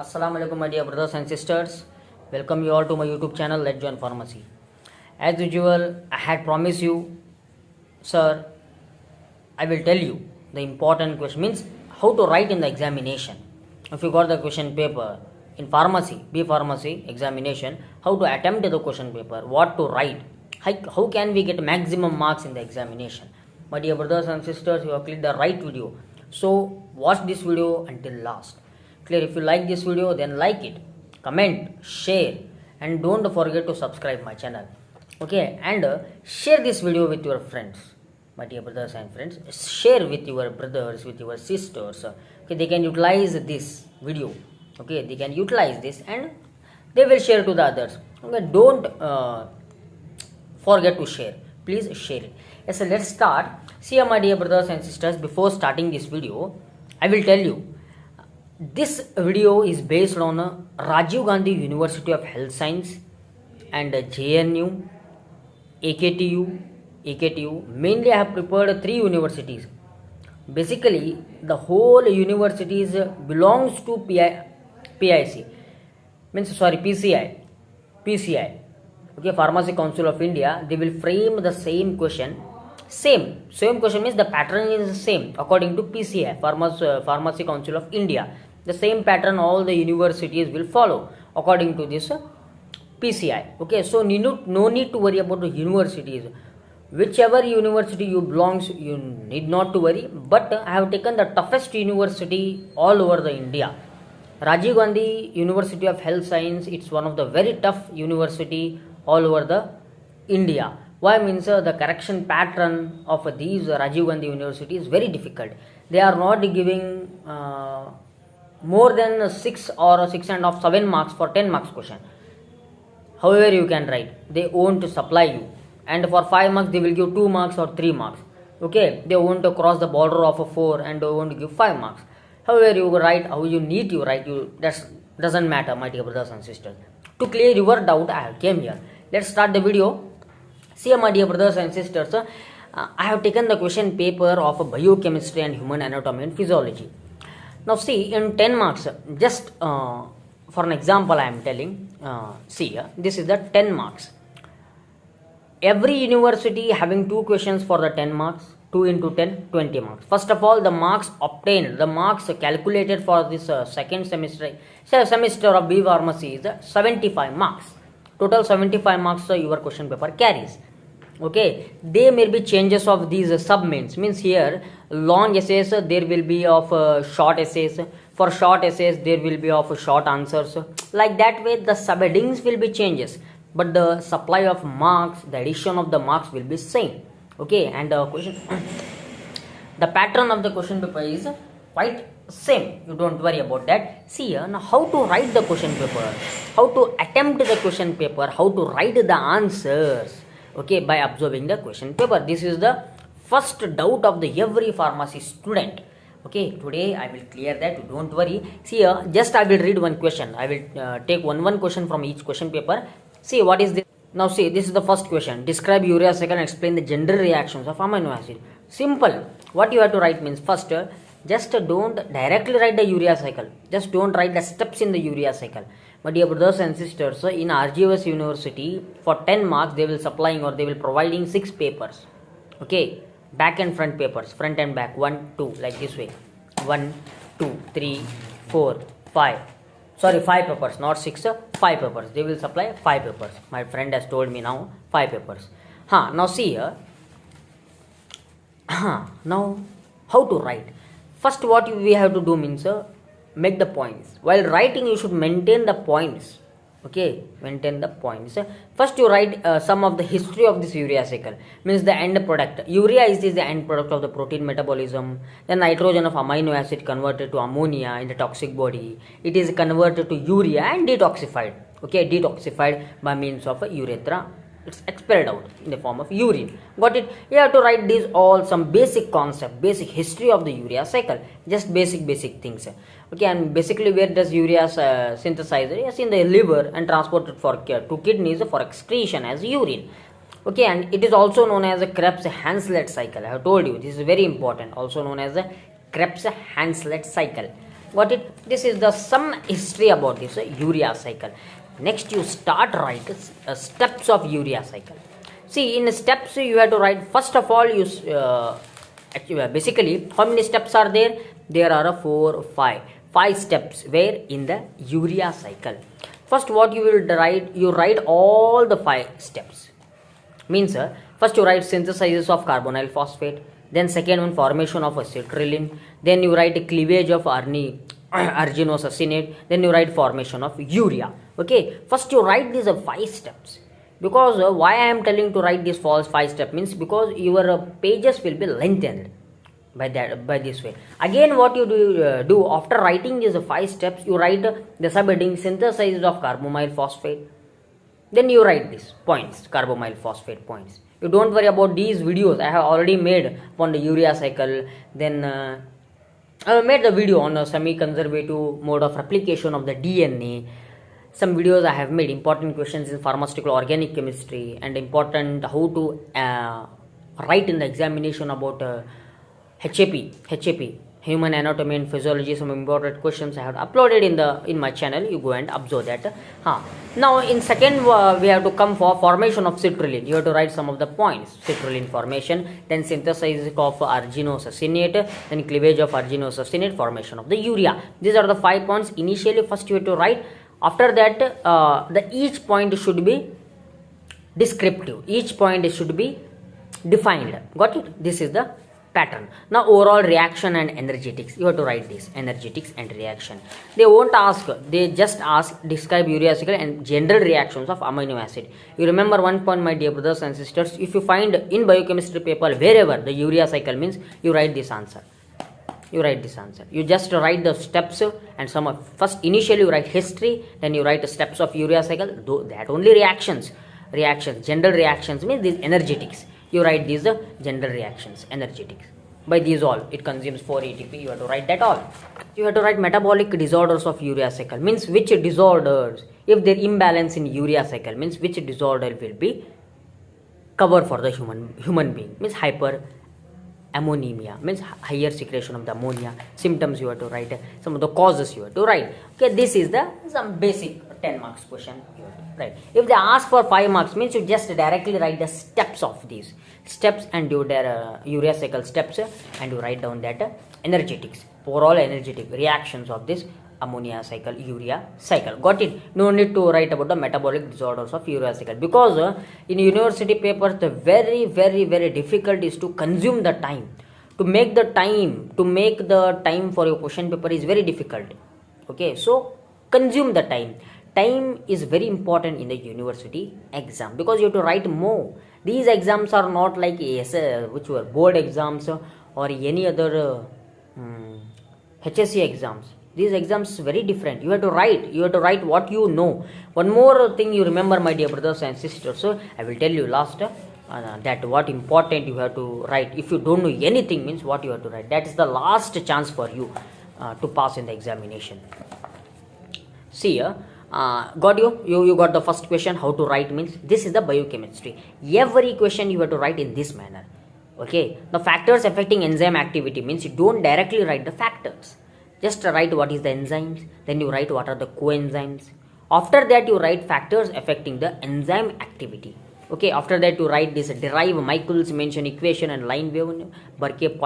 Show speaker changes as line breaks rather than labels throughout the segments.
Assalamu alaikum, my dear brothers and sisters. Welcome you all to my YouTube channel, Let's Join Pharmacy. As usual, I had promised you, sir, I will tell you the important question means how to write in the examination. If you got the question paper in pharmacy, B pharmacy examination, how to attempt the question paper, what to write, how can we get maximum marks in the examination. My dear brothers and sisters, you have clicked the right video. So watch this video until last. Clear? If you like this video, then like it, comment, share, and don't forget to subscribe my channel. Okay, and share this video with your friends, my dear brothers and friends. Share with your brothers, with your sisters. Okay, they can utilize this video. Okay, they can utilize this and they will share to the others. Okay, don't forget to share. Please share it. Yes, so let's start. See, my dear brothers and sisters, before starting this video, I will tell you. This video is based on Rajiv Gandhi University of Health Science and JNU, AKTU. Mainly I have prepared 3 universities. Basically, the whole universities belongs to PCI. Okay, Pharmacy Council of India. They will frame the same question. Same question means the pattern is the same according to PCI, Pharmacy Council of India. The same pattern all the universities will follow according to this PCI. Okay, so no need to worry about the universities. Whichever university you belongs, you need not to worry. But I have taken the toughest university all over the India. Rajiv Gandhi University of Health Science. It's one of the very tough university all over the India. Why means the correction pattern of these Rajiv Gandhi University is very difficult. They are not giving more than 6 or 6.5, 7 marks for 10 marks question. However you can write, they won't supply you. And for 5 marks they will give 2 marks or 3 marks. Okay, they won't cross the border of a 4 and they won't give 5 marks. However you write, how you need to write, that doesn't matter, my dear brothers and sisters. To clear your doubt, I have came here. Let's start the video. See, my dear brothers and sisters, I have taken the question paper of biochemistry and human anatomy and physiology. Now see, in 10 marks, just for an example I am telling, see, this is the 10 marks. Every university having 2 questions for the 10 marks, 2 into 10, 20 marks. First of all, the marks obtained, the marks calculated for this second semester of B Pharmacy is 75 marks. Total 75 marks your question paper carries. Okay, there may be changes of these submains. Means here long essays there will be of short essays. For short essays there will be of short answers. Like that way the subheadings will be changes, but the supply of marks, the addition of the marks will be same. Okay, and the question the pattern of the question paper is quite same. You don't worry about that. See here now how to write the question paper, how to attempt the question paper, how to write the answers. Okay, by observing the question paper. This is the first doubt of the every pharmacy student. Okay, today I will clear that. Don't worry. See here, just I will read one question. I will take one question from each question paper. See what is this. Now see, this is the first question. Describe urea cycle and explain the general reactions of amino acid. Simple. What you have to write means first, just don't directly write the urea cycle. Just don't write the steps in the urea cycle. My dear brothers and sisters, in RGS University, for 10 marks, they will supplying or they will providing 6 papers. Okay, back and front papers, front and back, 1, 2, like this way. 1, 2, 3, 4, 5. Sorry, 5 papers, not 6, 5 papers. They will supply 5 papers. My friend has told me now 5 papers. Now see here. Now, how to write? First, what we have to do means make the points. While writing, you should maintain the points. Okay, maintain the points. First, you write some of the history of this urea cycle. Means the end product. Urea is the end product of the protein metabolism. The nitrogen of amino acid converted to ammonia in the toxic body. It is converted to urea and detoxified. Okay, detoxified by means of a urethra. It's expelled out in the form of urine. Got it? You have to write these all some basic concept, basic history of the urea cycle. Just basic things. Okay, and basically where does urea synthesize? Yes, in the liver and transported to kidneys for excretion as urine. Okay, and it is also known as a Krebs-Hanslet cycle. I have told you this is very important. Also known as a Krebs-Hanslet cycle. Got it? This is the some history about this urea cycle. Next, you start write steps of urea cycle. See, in steps you have to write. First of all, you basically how many steps are there? There are five steps where in the urea cycle. First, what you will write? You write all the 5 steps. Means first you write synthesis of carbonyl phosphate, then second one formation of acetylcholine, then you write cleavage of arginosuccinate, then you write formation of urea. Okay, first you write these 5 steps, because why I am telling to write these 5 steps means because your pages will be lengthened by this way. Again, what you do after writing these 5 steps, you write the subheading synthesis of carbonyl phosphate. Then you write these points, carbonyl phosphate points. You don't worry about these videos. I have already made on the urea cycle. Then I made the video on a semi-conservative mode of replication of the DNA. Some videos I have made, important questions in pharmaceutical organic chemistry, and important how to write in the examination about HAP, human anatomy and physiology. Some important questions I have uploaded in my channel. You go and observe that. Now in second we have to come for formation of citrulline. You have to write some of the points. Citrulline formation, then synthesis of arginosuccinate, then cleavage of arginosuccinate, formation of the urea. These are the 5 points. Initially first you have to write. After that the each point should be descriptive. Each point should be defined. Got it? This is the pattern. Now overall reaction and energetics, you have to write this, energetics and reaction. They won't ask, they just ask describe urea cycle and general reactions of amino acid. You remember one point, my dear brothers and sisters, if you find in biochemistry paper wherever the urea cycle means, you write this answer. You just write the steps and some of first initially you write history, then you write the steps of urea cycle. That only reactions, general reactions means these energetics. You write these general reactions, energetics. By these all, it consumes 4 ATP. You have to write that all. You have to write metabolic disorders of urea cycle. Means which disorders, if there imbalance in urea cycle, means which disorder will be covered for the human being. Means hyperammonemia, means higher secretion of the ammonia. Symptoms you have to write. Some of the causes you have to write. Okay, this is the some basic 10 marks question you have to write. If they ask for 5 marks, means you just directly write the steps of these steps and do their urea cycle steps, and you write down that energetics, overall energetic reactions of this ammonia cycle, urea cycle. Got it? No need to write about the metabolic disorders of urea cycle, because in university papers the very difficult is to consume the time, to make the time for your question paper is very difficult. Okay, so consume the time. Time is very important in the university exam, because you have to write more. These exams are not like which were board exams or any other HSC exams. These exams are very different. You have to write what you know. One more thing you remember, my dear brothers and sisters, so I will tell you last that what important you have to write. If you don't know anything, means what you have to write. That is the last chance for you to pass in the examination. See here. Got you got the first question, how to write, means this is the biochemistry. Every question you have to write in this manner. Okay, the factors affecting enzyme activity means you don't directly write the factors, just write what is the enzymes, then you write what are the coenzymes. After that you write factors affecting the enzyme activity. Okay, after that you write this derive Michaelis-Menten equation and line wave Burke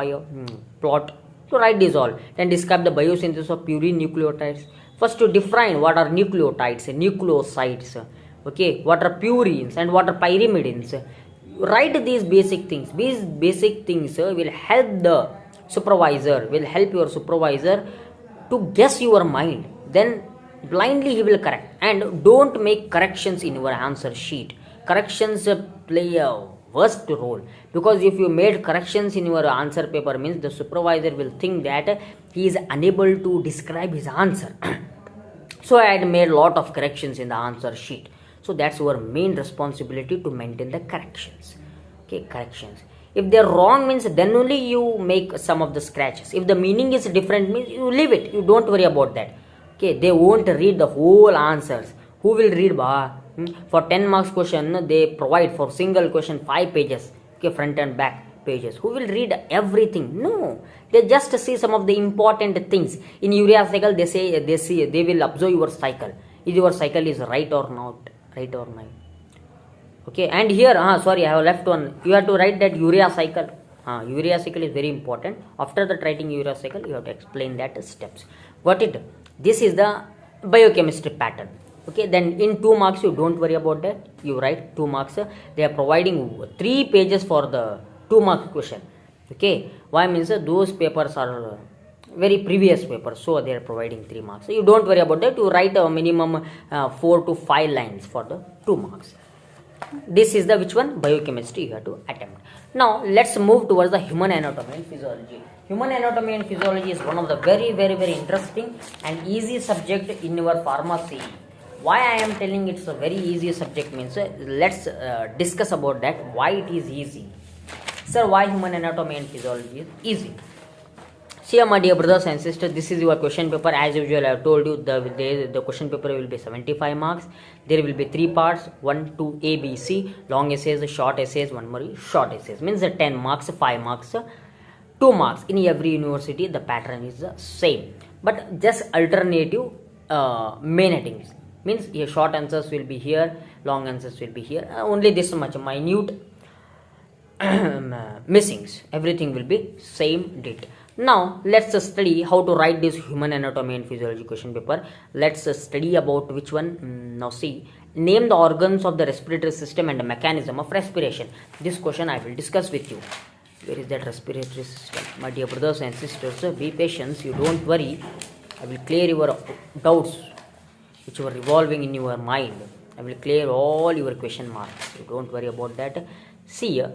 plot. To write this all, then describe the biosynthesis of purine nucleotides. First to define what are nucleotides and nucleosides. Okay, what are purines and what are pyrimidines. Write these basic things. These basic things will help the supervisor, will help your supervisor to guess your mind. Then blindly he will correct. And don't make corrections in your answer sheet. Corrections play a worst role, because if you made corrections in your answer paper, means the supervisor will think that he is unable to describe his answer. So I had made lot of corrections in the answer sheet. So that's your main responsibility, to maintain the corrections. Okay, corrections. If they're wrong, means then only you make some of the scratches. If the meaning is different, means you leave it. You don't worry about that. Okay, they won't read the whole answers. Who will read? For 10 marks question, they provide for single question 5 pages. Okay, front and back. pages. Who will read everything? No, they just see some of the important things. In urea cycle, they will observe your cycle. Is your cycle is right or not? Right or not? Okay, and here, sorry, I have left one. You have to write that urea cycle. Urea cycle is very important. After that writing urea cycle, you have to explain that steps. Got it? This is the biochemistry pattern. Okay, then in 2 marks, you don't worry about that. You write 2 marks. They are providing 3 pages for the 2 mark question. Okay, why means those papers are very previous papers, so they are providing 3 marks. So you don't worry about that. You write a minimum 4 to 5 lines for the 2 marks. This is the which one? Biochemistry you have to attempt. Now let's move towards the human anatomy and physiology. Human anatomy and physiology is one of the very interesting and easy subject in your pharmacy. Why I am telling it's a very easy subject means let's discuss about that. Why it is easy? Sir, why human anatomy and physiology is easy? See, my dear brothers and sisters, this is your question paper. As usual, I have told you the question paper will be 75 marks. There will be 3 parts, 1, 2, A, B, C, long essays, short essays, 1 more short essays. Means 10 marks, 5 marks, 2 marks. In every university, the pattern is the same. But just alternative main headings. Means your short answers will be here, long answers will be here. Only this much minute missings. Everything will be same date. Now let's study how to write this human anatomy and physiology question paper. Let's study about which one. Now see, name the organs of the respiratory system and the mechanism of respiration. This question I will discuss with you. Where is that respiratory system? My dear brothers and sisters, be patient. You don't worry. I will clear your doubts which were revolving in your mind. I will clear all your question marks. You don't worry about that. See here,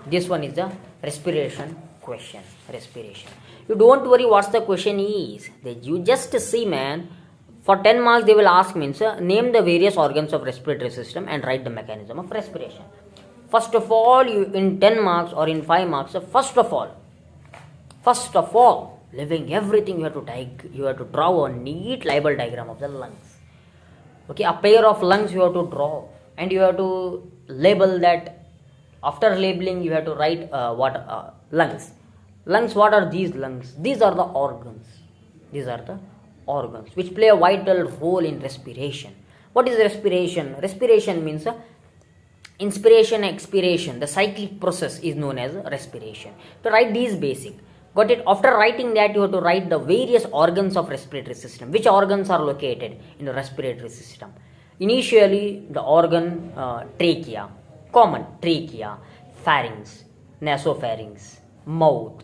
this one is the respiration question. Respiration. You don't worry what's the question is. You just see, man. For 10 marks they will ask means name the various organs of respiratory system and write the mechanism of respiration. First of all, you in 10 marks or in 5 marks, first of all, leaving everything, you have to draw a neat label diagram of the lungs. Okay, a pair of lungs you have to draw and you have to label that. After labeling, you have to write lungs. Lungs, what are these lungs? These are the organs. These are the organs which play a vital role in respiration. What is respiration? Respiration means inspiration, expiration. The cyclic process is known as respiration. To write these basic. Got it? After writing that, you have to write the various organs of respiratory system. Which organs are located in the respiratory system? Initially, the organ trachea. Common trachea, pharynx, nasopharynx, mouth,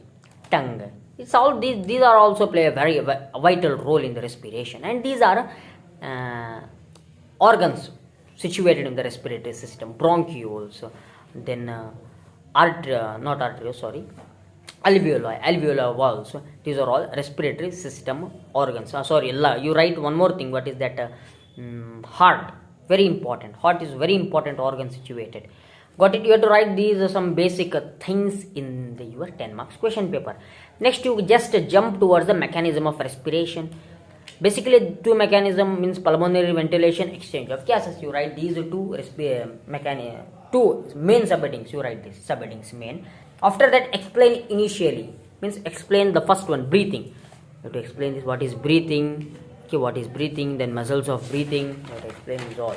tongue. It's all these are also play a very vital role in the respiration, and these are organs situated in the respiratory system. Bronchioles, then alveolar valves. These are all respiratory system organs. You write one more thing. What is that? Heart. Very important. Heart is very important organ situated. Got it? You have to write these some basic things in your 10 marks question paper. Next, you just jump towards the mechanism of respiration. Basically, 2 mechanism means pulmonary ventilation, exchange of gases. You write these 2 main subheadings. You write these subheadings main. After that, explain initially. Means explain the first one, breathing. You have to explain this. What is breathing? Okay, what is breathing? Then muscles of breathing. You have to explain this all.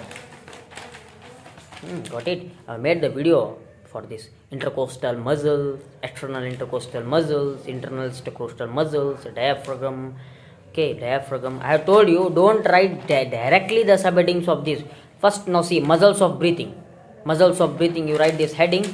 Got it? I made the video for this. Intercostal muscles, external intercostal muscles, internal intercostal muscles, diaphragm. Okay, diaphragm. I have told you, don't write directly the subheadings of this. First, now see, muscles of breathing. Muscles of breathing, you write this heading.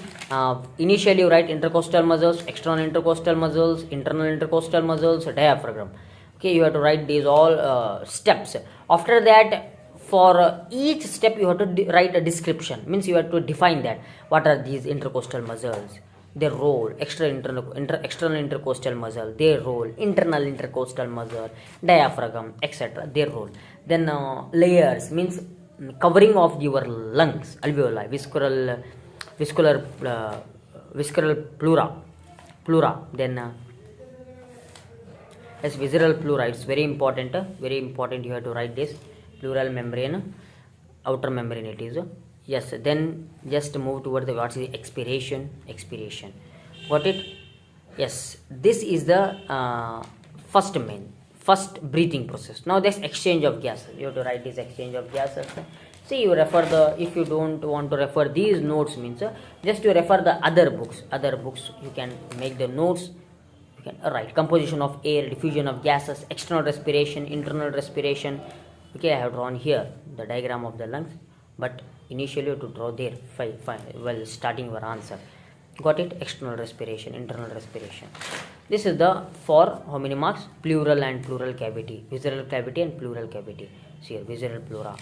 Initially, you write intercostal muscles, external intercostal muscles, internal intercostal muscles, diaphragm. Okay, you have to write these all steps. After that, for each step you have to write a description. Means you have to define that. What are these intercostal muscles? Their role. External intercostal muscle. Their role. Internal intercostal muscle. Diaphragm, etc. Their role. Then layers means covering of your lungs. Alveoli. Visceral pleura. Then as visceral pleura, it's very important. You have to write this. Pleural membrane, outer membrane it is. Yes, then just move towards the what is expiration. Got it? Yes, this is the first breathing process. Now this exchange of gases. You have to write this exchange of gases. See, you refer the, if you don't want to refer these notes means just you refer the other books. Other books you can make the notes. You can write composition of air, diffusion of gases, external respiration, internal respiration. Okay, I have drawn here the diagram of the lungs, but initially you have to draw there while starting your answer. Got it? External respiration, internal respiration. This is the for how many marks? Pleural and pleural cavity, visceral cavity and pleural cavity. See here, visceral pleura.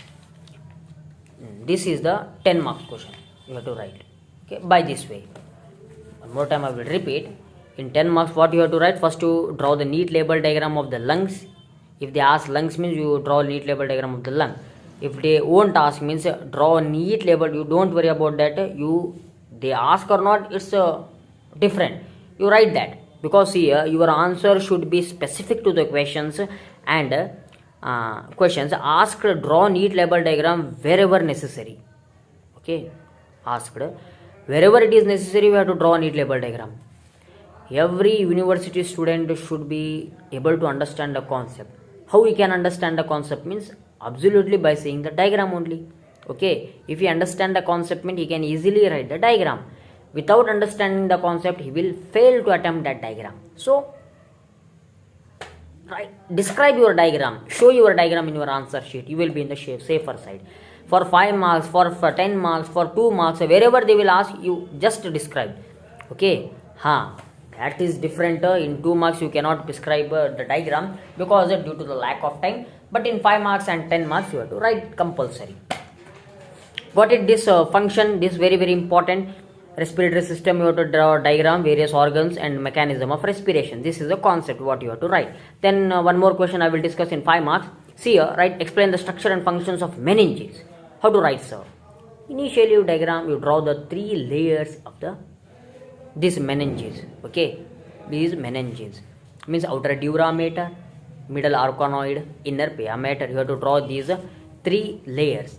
This is the 10 marks question you have to write. Okay, by this way. One more time I will repeat. In 10 marks, what you have to write? First, to draw the neat label diagram of the lungs. If they ask lungs means you draw a neat label diagram of the lung. If they won't ask means draw a neat label. You don't worry about that. They ask or not, it's different. You write that, because here your answer should be specific to the questions, and questions asked draw neat label diagram wherever necessary. Okay, asked wherever it is necessary, we have to draw a neat label diagram. Every university student should be able to understand the concept. How we can understand the concept means absolutely by seeing the diagram only. Okay, if he understand the concept means he can easily write the diagram. Without understanding the concept, he will fail to attempt that diagram. So describe your diagram, show your diagram in your answer sheet. You will be in the safer side. For 5 marks, for 10 marks, for 2 marks, wherever they will ask you, just describe. Okay, that is different. In 2 marks you cannot describe the diagram because due to the lack of time, but in 5 marks and 10 marks you have to write compulsory. Got it? This function, this very important. Respiratory system, you have to draw a diagram, various organs and mechanism of respiration. This is the concept what you have to write. Then one more question I will discuss in 5 marks. See here, explain the structure and functions of meninges. How to write, sir? Initially you diagram, you draw the 3 layers of this meninges. Okay, these meninges means outer dura mater, middle arachnoid, inner pia mater. You have to draw these 3 layers,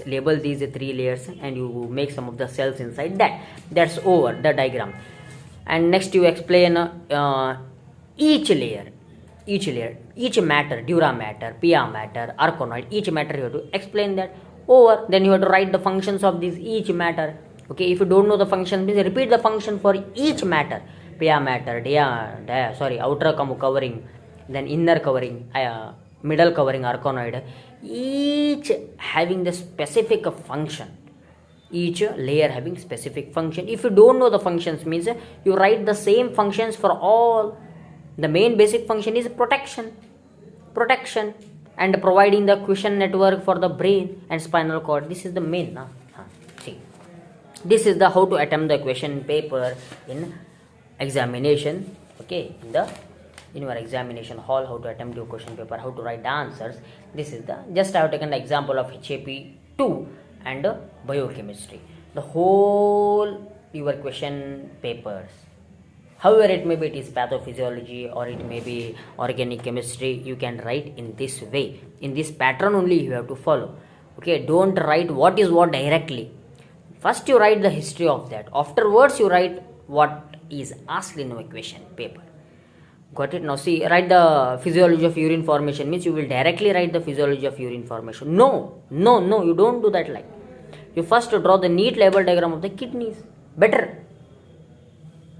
label these 3 layers, and you make some of the cells inside that. That's over the diagram. And next you explain each layer, each matter, dura mater, pia mater, arachnoid, each matter you have to explain that. Over. Then you have to write the functions of this each matter. Okay, if you don't know the function, please repeat the function for each matter. Pia matter, outer covering, then inner covering, middle covering, arachnoid. Each having the specific function. Each layer having specific function. If you don't know the functions means you write the same functions for all. The main basic function is protection, and providing the cushion network for the brain and spinal cord. This is the main. See, this is the how to attempt the question paper in examination. Okay, in your examination hall, how to attempt your question paper, how to write the answers. This is just I have taken the example of HAP2 and biochemistry. The whole your question papers, however it may be, it is pathophysiology or it may be organic chemistry, you can write in this way. In this pattern only you have to follow. Okay, don't write what is what directly. First you write the history of that. Afterwards you write what is asked in your question paper. Got it? Now see, write the physiology of urine formation means you will directly write the physiology of urine formation. No, you don't do that. Like, you first draw the neat label diagram of the kidneys. Better.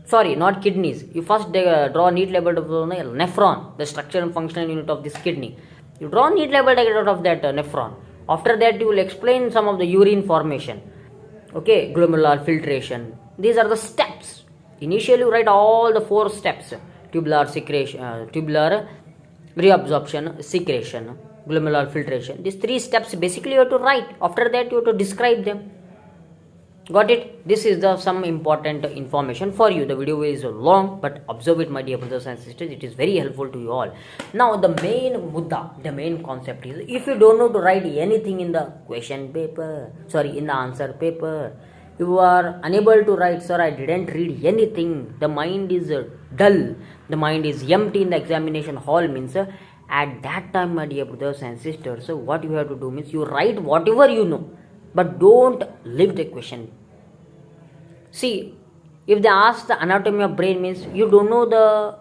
Sorry, not kidneys. You first draw neat label diagram of the nephron, the structure and functional unit of this kidney. You draw neat label diagram of that nephron. After that, you will explain some of the urine formation. Okay, glomerular filtration. These are the steps. Initially, you write all the 4 steps. Tubular secretion, tubular reabsorption, secretion, glomerular filtration. These 3 steps basically you have to write. After that you have to describe them. Got it? This is some important information for you. The video is long, but observe it, my dear brothers and sisters. It is very helpful to you all. Now the main mudda, the main concept is, if you don't know to write anything in the question paper, in the answer paper, you are unable to write, sir, I didn't read anything, the mind is dull, the mind is empty in the examination hall means, at that time, my dear brothers and sisters, what you have to do means, you write whatever you know, but don't leave the question. See, If they ask the anatomy of brain means you don't know the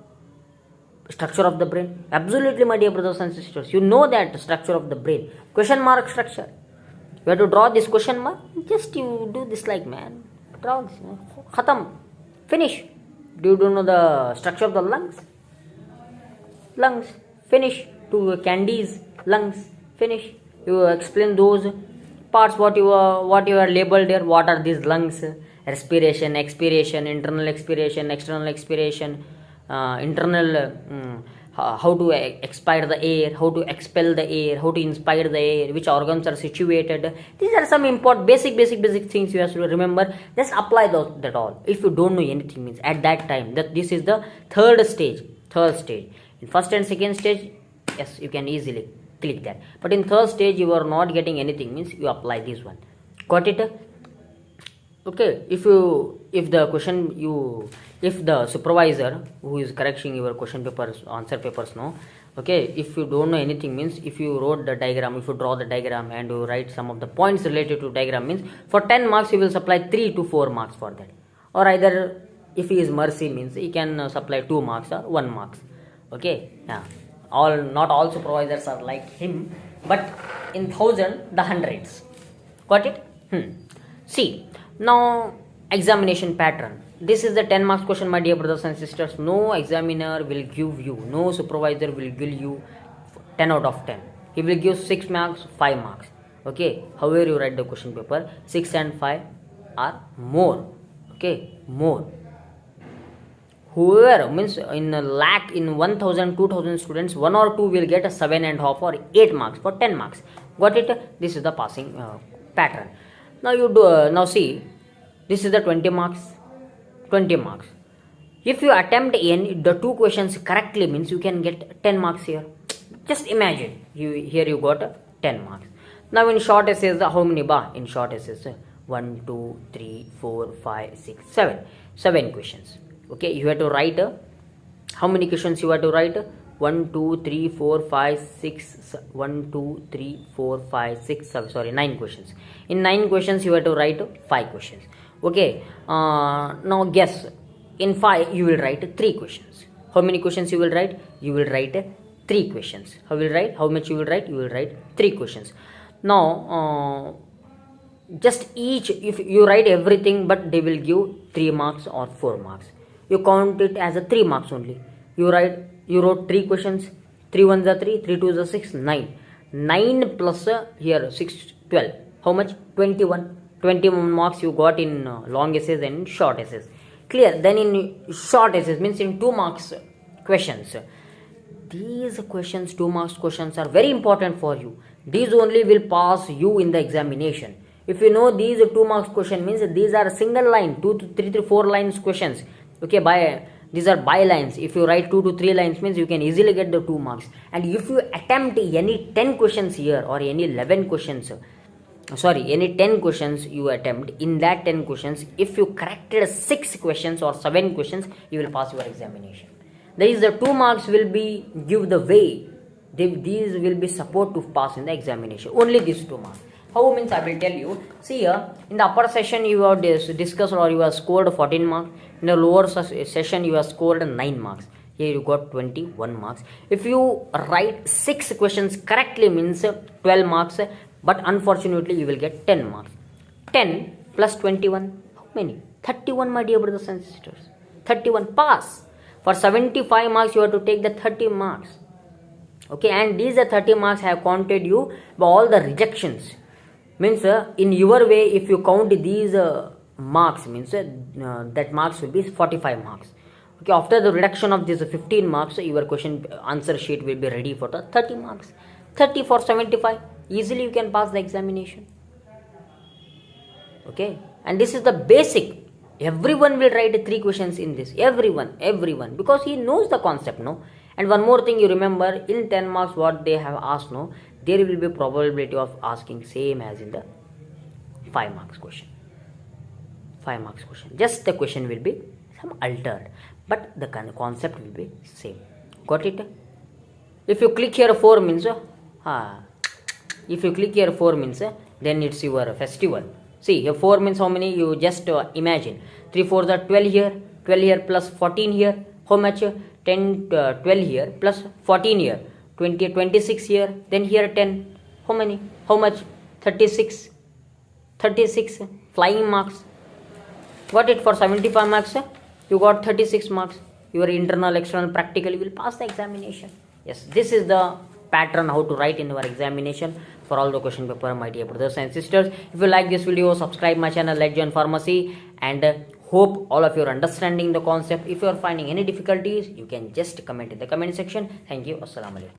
structure of the brain. Absolutely, my dear brothers and sisters, you know that structure of the brain. Question mark structure. You have to draw this question mark. Just you do this like man. Draw this. Khatam. Finish. Do you don't know the structure of the lungs? Lungs. Finish. To candies. Lungs. Finish. You explain those parts what you are labeled there. What are these lungs? Respiration, expiration, internal expiration, external expiration, internal. How to expire the air, how to expel the air, how to inspire the air, which organs are situated. These are some important basic things you have to remember. Just apply that all. If you don't know anything means at that time that this is the third stage. In first and second stage, yes, you can easily click that. But in third stage you are not getting anything means you apply this one. Got it? Okay, if the supervisor who is correcting your question papers, answer papers, no, okay, if you don't know anything means if you wrote the diagram, if you draw the diagram and you write some of the points related to diagram means for 10 marks you will supply 3 to 4 marks for that. Or either if he is mercy means he can supply 2 marks or 1 marks. Okay, yeah, not all supervisors are like him, but in thousand the hundreds. Got it? See, now examination pattern. This is the 10 marks question, my dear brothers and sisters. No examiner will give you, no supervisor will give you 10 out of 10. He will give 6 marks, 5 marks. Okay, however you write the question paper, 6 and 5 are more. Okay, more. Whoever means in a lakh, in 1000, 2000 students, 1 or 2 will get a 7.5 or 8 marks for 10 marks. Got it? This is the passing pattern. Now you do. Now see, this is the 20 marks. 20 marks. If you attempt the 2 questions correctly means you can get 10 marks here. Just imagine here you got 10 marks. Now in short essays, how many bar? In short essays, 1, 2, 3, 4, 5, 6, 7. 7 questions. Okay, you have to write how many questions you have to write? 1, 2, 3, 4, 5, 6, 1, 2, 3, 4, 5, 6, 7, sorry, 9 questions. In 9 questions you have to write 5 questions. Okay, now guess, in 5 you will write 3 questions. How many questions you will write? You will write 3 questions. How much you will write? You will write 3 questions. Now just each, if you write everything but they will give 3 marks or 4 marks, you count it as a 3 marks only. You wrote 3 questions, 3 ones are 3, 3 twos are 6, 9. 9 plus here 6, 12. How much? 21. 21 marks you got in long essays and in short essays. Clear? Then in short essays means in 2 marks questions. These questions, 2 marks questions are very important for you. These only will pass you in the examination. If you know these 2 marks question means these are single line, 2 to 3 to 4 lines questions. Okay, these are by lines. If you write 2 to 3 lines means you can easily get the 2 marks. And if you attempt any 10 questions here or any 11 questions, any 10 questions you attempt, in that 10 questions, if you corrected 6 questions or 7 questions, you will pass your examination. There is the 2 marks will be give the way. These will be support to pass in the examination. Only these 2 marks. How means I will tell you. See here, in the upper session you have discussed or you have scored 14 marks. In the lower session you have scored 9 marks. Here you got 21 marks. If you write 6 questions correctly means 12 marks. But unfortunately you will get 10 marks. 10 plus 21, how many? 31, my dear brothers and sisters. 31, pass. For 75 marks you have to take the 30 marks. Okay, and these 30 marks have counted you by all the rejections. Means in your way, if you count these marks, means that marks will be 45 marks. Okay, after the reduction of these 15 marks, your question answer sheet will be ready for the 30 marks. 30 for 75. Easily you can pass the examination. Okay, and this is the basic. Everyone will write 3 questions in this. Everyone, because he knows the concept, no. And one more thing you remember, in 10 marks what they have asked, no, there will be probability of asking same as in the 5 marks question. 5 marks question. Just the question will be some altered, but the concept will be same. Got it? If you click here 4 means, if you click here 4 means, then it's your festival. See here 4 means how many? You just imagine 3 4s are 12 here, 12 here plus 14 here. How much? 10 12 here plus 14 here, 20 26 here. Then here 10. How many? How much? 36. 36 flying marks. Got it? For 75 marks you got 36 marks. Your internal external practical you will pass the examination. Yes, this is the pattern how to write in your examination for all the question paper, my dear brothers and sisters. If you like this video, subscribe my channel Let's Join Pharmacy, and hope all of you are understanding the concept. If you are finding any difficulties, you can just comment in the comment section. Thank you. Assalamu alaikum.